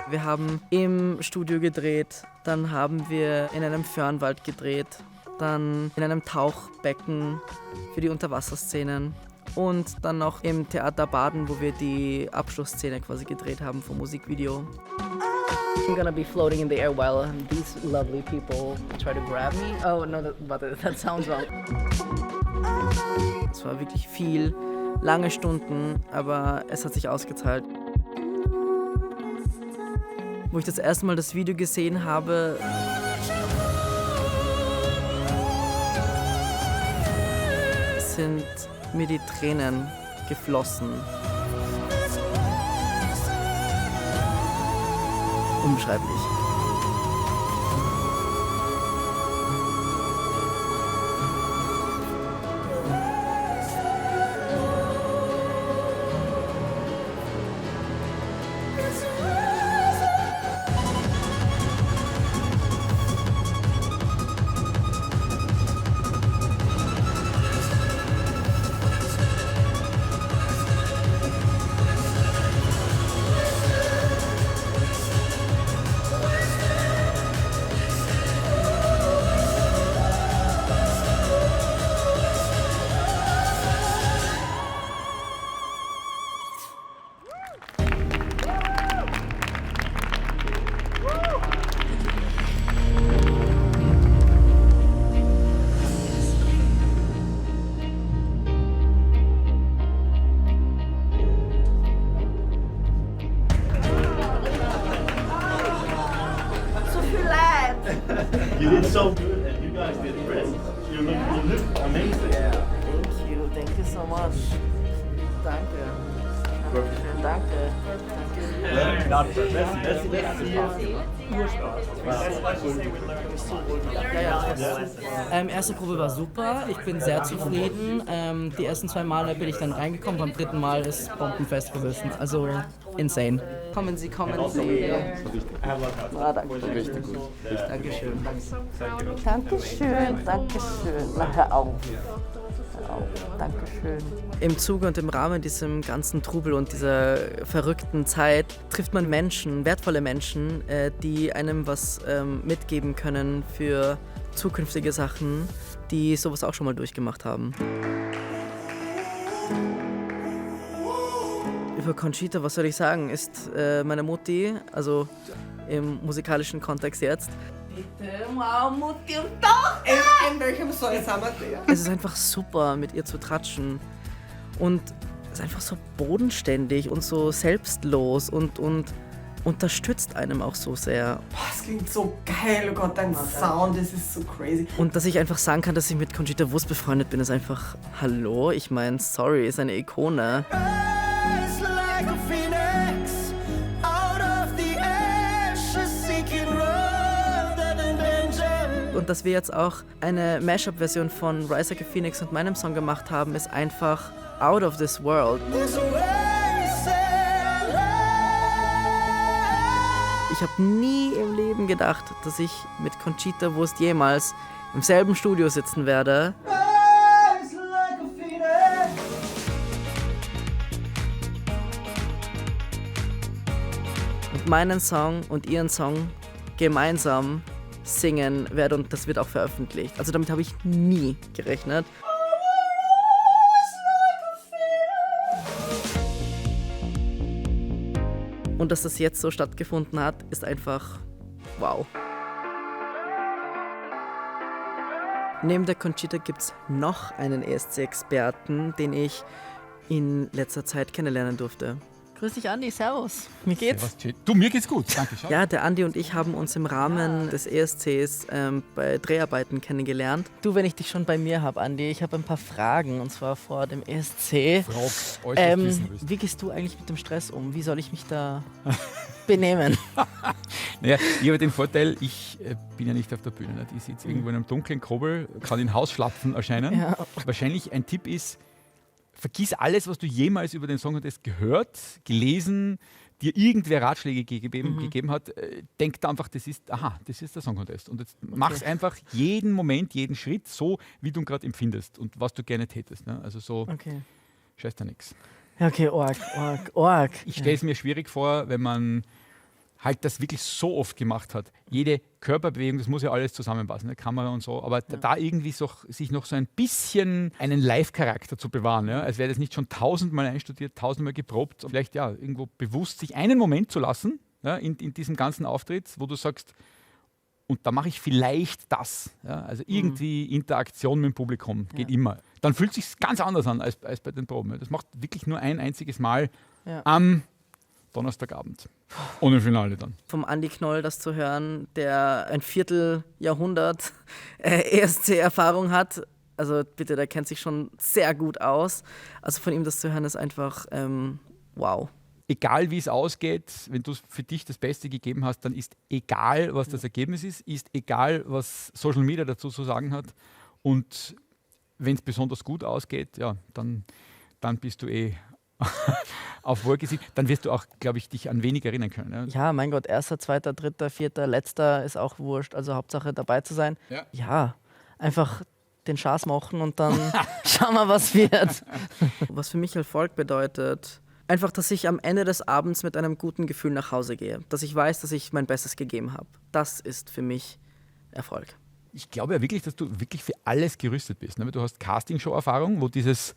[SPEAKER 2] Wir haben im Studio gedreht, dann haben wir in einem Fernwald gedreht, dann in einem Tauchbecken für die Unterwasserszenen und dann noch im Theater Baden, wo wir die Abschlussszene quasi gedreht haben vom Musikvideo. I'm gonna be floating in the air while these lovely people try to grab me. Oh no, that sounds wrong. Es war wirklich viel, lange Stunden, aber es hat sich ausgezahlt. Wo ich das erste Mal das Video gesehen habe, sind mir die Tränen geflossen. Unbeschreiblich.
[SPEAKER 11] You did so good, and you guys did great. You look amazing.
[SPEAKER 2] Yeah, thank you so much. Danke. Danke. Erste Probe war super, ich bin sehr zufrieden. Die ersten 2 Male bin ich dann reingekommen, beim 3. Mal ist bombenfest gewesen. Also insane. Kommen Sie. Ah, danke. Richtig gut. Dankeschön. Dankeschön. Na, hör auf. Dankeschön. Im Zuge und im Rahmen diesem ganzen Trubel und dieser verrückten Zeit trifft man Menschen, wertvolle Menschen, die einem was mitgeben können für zukünftige Sachen, die sowas auch schon mal durchgemacht haben. Über Conchita, was soll ich sagen, ist meine Mutti, also im musikalischen Kontext jetzt.
[SPEAKER 22] Wow, Mutti und Tochter! In welchem Song sind wir?
[SPEAKER 2] Es ist einfach super, mit ihr zu tratschen. Und es ist einfach so bodenständig und so selbstlos und unterstützt einem auch so sehr.
[SPEAKER 13] Boah, das klingt so geil, oh Gott, dein Sound, das ist so crazy.
[SPEAKER 2] Und dass ich einfach sagen kann, dass ich mit Conchita Wurst befreundet bin, ist einfach, hallo, ich meine, sorry, ist eine Ikone. Und dass wir jetzt auch eine Mashup-Version von Rise Like a Phoenix und meinem Song gemacht haben, ist einfach out of this world. Ich habe nie im Leben gedacht, dass ich mit Conchita Wurst jemals im selben Studio sitzen werde. Und meinen Song und ihren Song gemeinsam singen werde und das wird auch veröffentlicht. Also damit habe ich nie gerechnet. Und dass das jetzt so stattgefunden hat, ist einfach wow. Neben der Conchita gibt es noch einen ESC-Experten, den ich in letzter Zeit kennenlernen durfte. Grüß dich, Andi, servus. Wie geht's?
[SPEAKER 3] Du, mir geht's gut, danke schön.
[SPEAKER 2] Ja, der Andi und ich haben uns im Rahmen des ESCs bei Dreharbeiten kennengelernt. Du, wenn ich dich schon bei mir habe, Andi, ich habe ein paar Fragen, und zwar vor dem ESC. Wie gehst du eigentlich mit dem Stress um? Wie soll ich mich da benehmen?
[SPEAKER 3] Naja, ich habe den Vorteil, ich bin ja nicht auf der Bühne. Nicht? Ich sitze irgendwo in einem dunklen Kobel, kann in Hausschlapfen erscheinen. Ja. Wahrscheinlich ein Tipp ist, vergiss alles, was du jemals über den Song Contest gehört, gelesen, dir irgendwer Ratschläge gegeben hat. Denk da einfach, das ist der Song Contest. Und jetzt mach's einfach jeden Moment, jeden Schritt so, wie du ihn gerade empfindest und was du gerne tätest. Ne? Also so, scheiß da nichts.
[SPEAKER 2] Okay, org.
[SPEAKER 3] Ich stelle es mir schwierig vor, wenn man halt das wirklich so oft gemacht hat. Jede Körperbewegung, das muss ja alles zusammenpassen, eine Kamera und so, aber da irgendwie sich noch so ein bisschen einen Live-Charakter zu bewahren, ja? Als wäre das nicht schon 1000-mal einstudiert, 1000-mal geprobt und vielleicht irgendwo bewusst sich einen Moment zu lassen, ja, in diesem ganzen Auftritt, wo du sagst, und da mache ich vielleicht das. Ja? Also irgendwie Interaktion mit dem Publikum geht immer. Dann fühlt es sich ganz anders an als bei den Proben. Ja? Das macht wirklich nur ein einziges Mal am Donnerstagabend. Ohne Finale dann.
[SPEAKER 2] Vom Andi Knoll das zu hören, der ein Vierteljahrhundert ESC-Erfahrung hat. Also bitte, der kennt sich schon sehr gut aus. Also von ihm das zu hören ist einfach wow.
[SPEAKER 3] Egal wie es ausgeht, wenn du für dich das Beste gegeben hast, dann ist egal, was das Ergebnis ist egal, was Social Media dazu zu sagen hat. Und wenn es besonders gut ausgeht, ja, dann bist du auf Wolke sieht, dann wirst du auch, glaube ich, dich an wenig erinnern können.
[SPEAKER 2] Ja, mein Gott, 1., 2., 3., 4., letzter ist auch wurscht. Also Hauptsache dabei zu sein. Ja, einfach den Schaß machen und dann schauen wir, was wird. Was für mich Erfolg bedeutet, einfach, dass ich am Ende des Abends mit einem guten Gefühl nach Hause gehe. Dass ich weiß, dass ich mein Bestes gegeben habe. Das ist für mich Erfolg.
[SPEAKER 3] Ich glaube ja wirklich, dass du wirklich für alles gerüstet bist. Ne? Du hast Castingshow-Erfahrung, wo dieses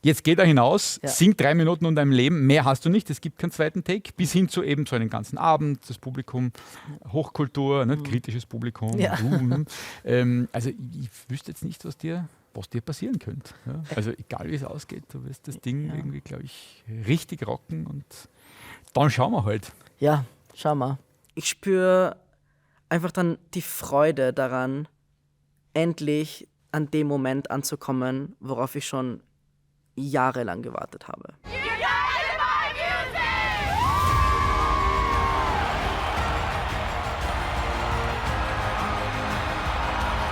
[SPEAKER 3] jetzt geht er hinaus, singt 3 Minuten um deinem Leben, mehr hast du nicht, es gibt keinen zweiten Take, bis hin zu eben so einen ganzen Abend, das Publikum, Hochkultur, kritisches Publikum. Ja. Also ich wüsste jetzt nicht, was dir passieren könnte. Ja? Also egal wie es ausgeht, du wirst das Ding irgendwie, glaube ich, richtig rocken und dann schauen wir halt.
[SPEAKER 2] Ja, schauen wir. Ich spüre einfach dann die Freude daran, endlich an dem Moment anzukommen, worauf ich schon jahrelang gewartet habe.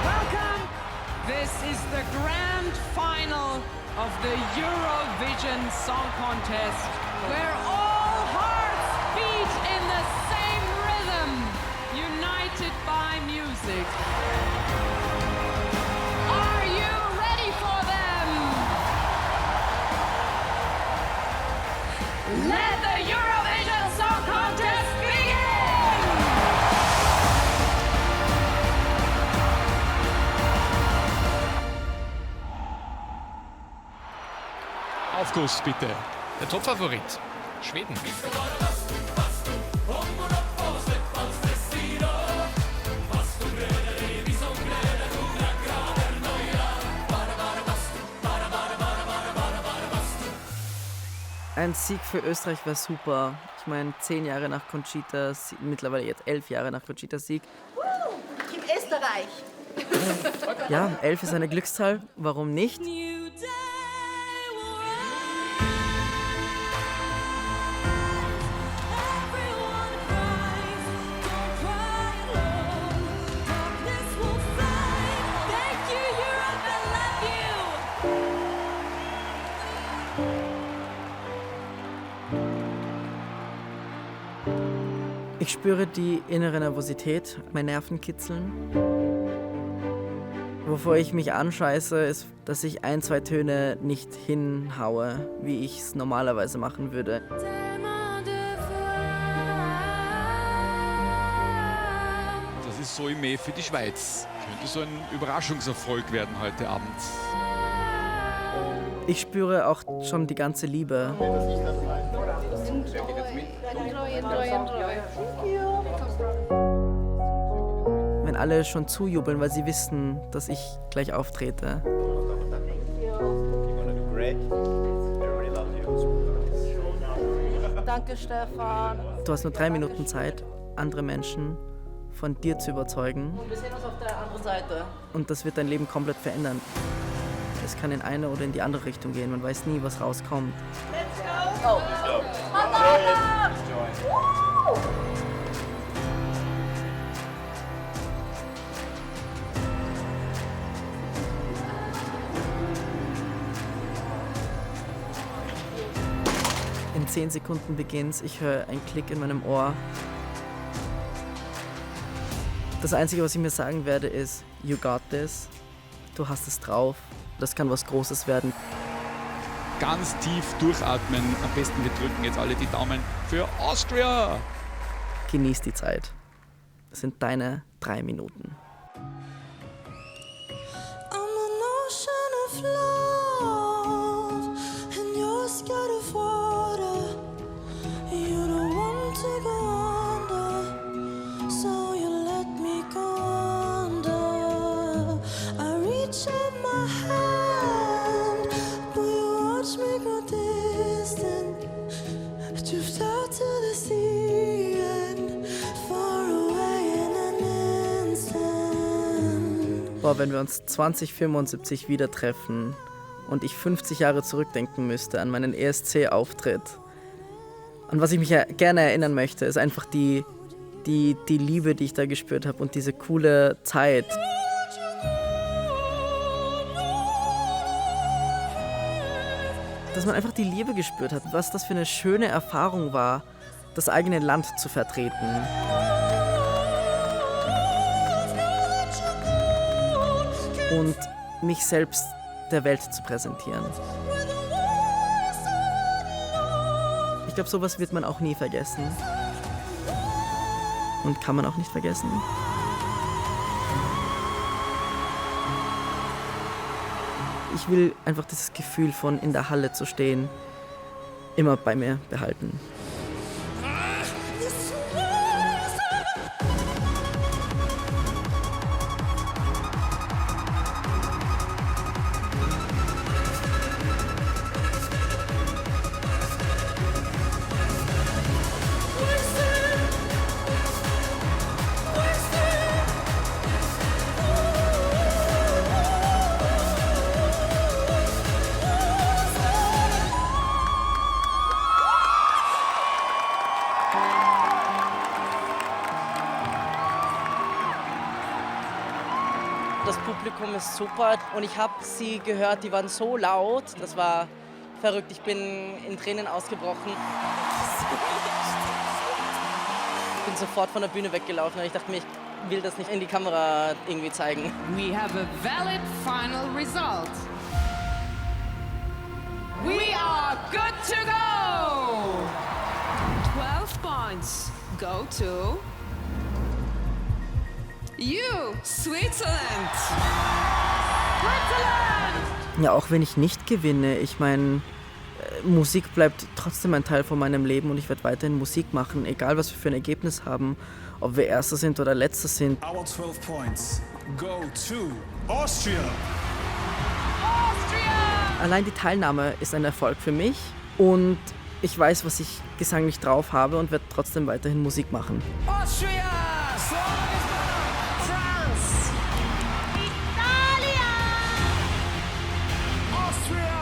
[SPEAKER 14] Welcome! This is the grand final of the Eurovision Song Contest, where all hearts beat in the same rhythm, united by music. Are you ready for them? Let the Eurovision Song Contest begin!
[SPEAKER 3] Aufguss bitte. Der Topfavorit, Schweden.
[SPEAKER 2] Ein Sieg für Österreich wäre super. Ich Ich meine, 10 Jahre nach Conchita, mittlerweile jetzt 11 Jahre nach Conchitas Sieg.
[SPEAKER 23] In Österreich.
[SPEAKER 2] Ja, 11 ist eine Glückszahl, warum nicht? Ich spüre die innere Nervosität, mein Nervenkitzeln. Wovor ich mich anscheiße, ist, dass ich 1, 2 Töne nicht hinhaue, wie ich es normalerweise machen würde.
[SPEAKER 15] Das ist so im für die Schweiz. Könnte so ein Überraschungserfolg werden heute Abend.
[SPEAKER 2] Ich spüre auch schon die ganze Liebe. Wenn alle schon zujubeln, weil sie wissen, dass ich gleich auftrete.
[SPEAKER 23] Danke, Stefan.
[SPEAKER 2] Du hast nur 3 Minuten Zeit, andere Menschen von dir zu überzeugen.
[SPEAKER 23] Wir sehen uns auf der anderen Seite.
[SPEAKER 2] Und das wird dein Leben komplett verändern. Es kann in eine oder in die andere Richtung gehen. Man weiß nie, was rauskommt.
[SPEAKER 23] Let's go! Madonna!
[SPEAKER 2] In 10 Sekunden beginnt's. Ich höre einen Klick in meinem Ohr. Das Einzige, was ich mir sagen werde, ist, you got this. Du hast es drauf. Das kann was Großes werden.
[SPEAKER 15] Ganz tief durchatmen. Am besten wir drücken jetzt alle die Daumen für Austria.
[SPEAKER 2] Genieß die Zeit. Das sind deine 3 Minuten. Boah, wenn wir uns 2075 wieder treffen und ich 50 Jahre zurückdenken müsste an meinen ESC-Auftritt, an was ich mich ja gerne erinnern möchte, ist einfach die Liebe, die ich da gespürt habe und diese coole Zeit. Dass man einfach die Liebe gespürt hat, was das für eine schöne Erfahrung war, das eigene Land zu vertreten. Und mich selbst der Welt zu präsentieren. Ich glaube, sowas wird man auch nie vergessen. Und kann man auch nicht vergessen. Ich will einfach dieses Gefühl von in der Halle zu stehen, immer bei mir behalten.
[SPEAKER 16] Das Publikum ist super und ich habe sie gehört, die waren so laut, das war verrückt, ich bin in Tränen ausgebrochen. Ich bin sofort von der Bühne weggelaufen und ich dachte mir, ich will das nicht in die Kamera irgendwie zeigen.
[SPEAKER 14] We have a valid final result. We are good to go! 12 points go to you, Switzerland! Switzerland!
[SPEAKER 2] Ja, auch wenn ich nicht gewinne, ich meine, Musik bleibt trotzdem ein Teil von meinem Leben und ich werde weiterhin Musik machen, egal was wir für ein Ergebnis haben, ob wir Erster sind oder Letzter sind.
[SPEAKER 18] Our 12 points go to Austria!
[SPEAKER 2] Allein die Teilnahme ist ein Erfolg für mich und ich weiß, was ich gesanglich drauf habe und werde trotzdem weiterhin Musik machen.
[SPEAKER 14] Austria! France! Italia!
[SPEAKER 15] Austria!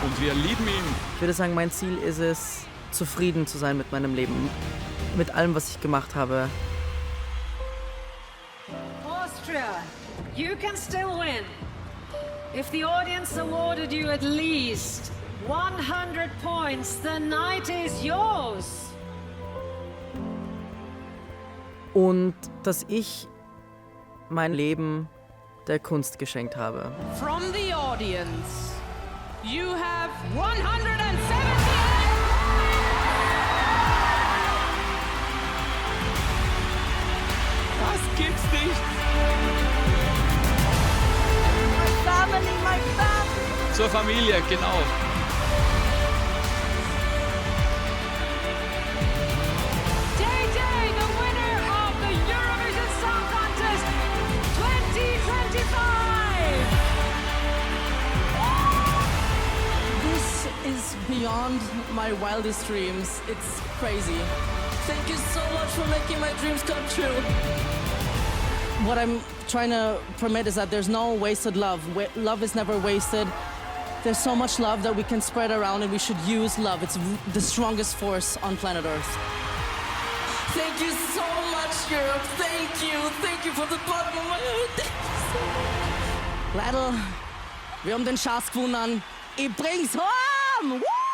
[SPEAKER 15] Und wir lieben ihn.
[SPEAKER 2] Ich würde sagen, mein Ziel ist es, zufrieden zu sein mit meinem Leben, mit allem, was ich gemacht habe.
[SPEAKER 4] Austria, you can still win. If the audience awarded you at least 100 points, the night is yours.
[SPEAKER 2] Und dass ich mein Leben der Kunst geschenkt habe.
[SPEAKER 14] From the audience, you have 170.
[SPEAKER 15] Das gibt's nicht.
[SPEAKER 14] My family.
[SPEAKER 15] Zur Familie, genau.
[SPEAKER 14] JJ, the winner of the Eurovision Song Contest 2025.
[SPEAKER 16] This is beyond my wildest dreams. It's crazy. Thank you so much for making my dreams come true. What I'm trying to promote is that there's no wasted love. Love is never wasted. There's so much love that we can spread around, and we should use love. It's the strongest force on planet Earth. Thank you so much, Europe. Thank you. Thank you from the bottom of my heart. Thank you so much. Ladl, wir haben den Schatz gewonnen. Ich bring's home! Woo!